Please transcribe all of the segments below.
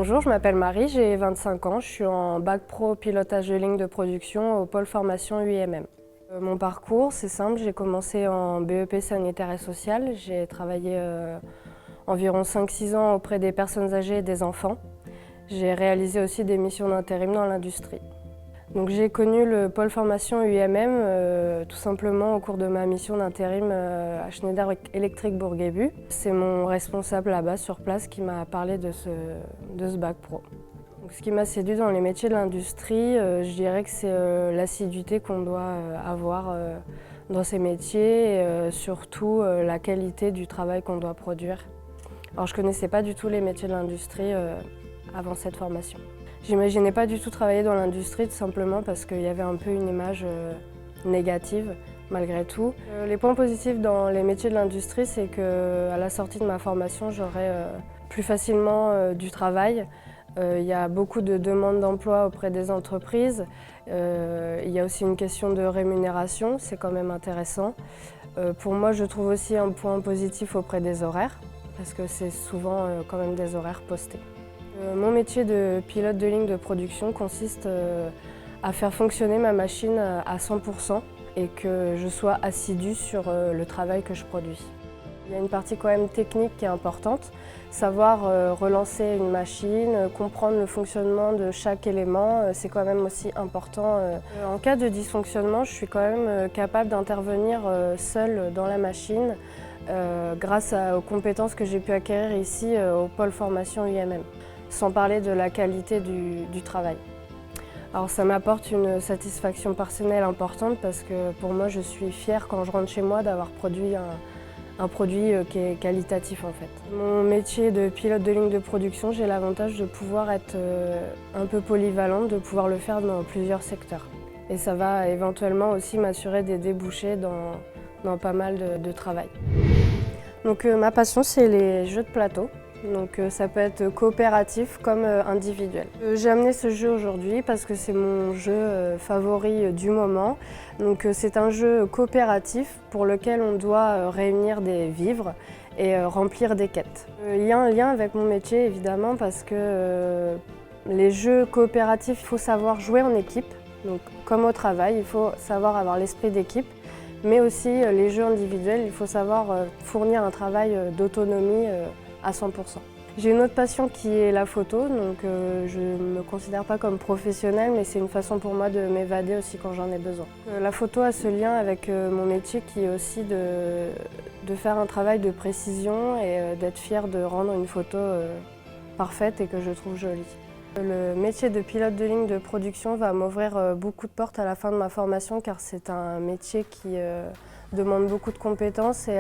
Bonjour, je m'appelle Marie, j'ai 25 ans, je suis en bac pro pilotage de ligne de production au pôle formation UIMM. Mon parcours, c'est simple, j'ai commencé en BEP sanitaire et social, j'ai travaillé environ 5-6 ans auprès des personnes âgées et des enfants. J'ai réalisé aussi des missions d'intérim dans l'industrie. Donc j'ai connu le pôle formation UIMM tout simplement au cours de ma mission d'intérim à Schneider Electric Bourguébus. C'est mon responsable là-bas sur place qui m'a parlé de ce bac pro. Donc, ce qui m'a séduit dans les métiers de l'industrie, je dirais que c'est l'assiduité qu'on doit avoir dans ces métiers et surtout la qualité du travail qu'on doit produire. Alors je ne connaissais pas du tout les métiers de l'industrie avant cette formation. J'imaginais pas du tout travailler dans l'industrie tout simplement parce qu'il y avait un peu une image négative malgré tout. Les points positifs dans les métiers de l'industrie, c'est qu'à la sortie de ma formation, j'aurai plus facilement du travail. Il y a beaucoup de demandes d'emploi auprès des entreprises. Il y a aussi une question de rémunération, c'est quand même intéressant. Pour moi, je trouve aussi un point positif auprès des horaires, parce que c'est souvent quand même des horaires postés. Mon métier de pilote de ligne de production consiste à faire fonctionner ma machine à 100% et que je sois assidue sur le travail que je produis. Il y a une partie quand même technique qui est importante, savoir relancer une machine, comprendre le fonctionnement de chaque élément, c'est quand même aussi important. En cas de dysfonctionnement, je suis quand même capable d'intervenir seule dans la machine grâce aux compétences que j'ai pu acquérir ici au pôle formation UIMM. Sans parler de la qualité du travail. Alors ça m'apporte une satisfaction personnelle importante parce que pour moi je suis fière quand je rentre chez moi d'avoir produit un produit qui est qualitatif en fait. Mon métier de pilote de ligne de production, j'ai l'avantage de pouvoir être un peu polyvalente, de pouvoir le faire dans plusieurs secteurs. Et ça va éventuellement aussi m'assurer des débouchés dans pas mal de travail. Donc ma passion c'est les jeux de plateau. Donc ça peut être coopératif comme individuel. J'ai amené ce jeu aujourd'hui parce que c'est mon jeu favori du moment. Donc c'est un jeu coopératif pour lequel on doit réunir des vivres et remplir des quêtes. Il y a un lien avec mon métier évidemment parce que les jeux coopératifs, il faut savoir jouer en équipe. Donc comme au travail, il faut savoir avoir l'esprit d'équipe. Mais aussi les jeux individuels, il faut savoir fournir un travail d'autonomie à 100%. J'ai une autre passion qui est la photo, donc je ne me considère pas comme professionnelle, mais c'est une façon pour moi de m'évader aussi quand j'en ai besoin. La photo a ce lien avec mon métier qui est aussi de faire un travail de précision et d'être fière de rendre une photo parfaite et que je trouve jolie. Le métier de pilote de ligne de production va m'ouvrir beaucoup de portes à la fin de ma formation car c'est un métier qui demande beaucoup de compétences et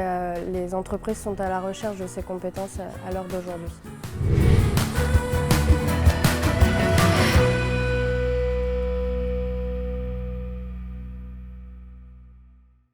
les entreprises sont à la recherche de ces compétences à l'heure d'aujourd'hui.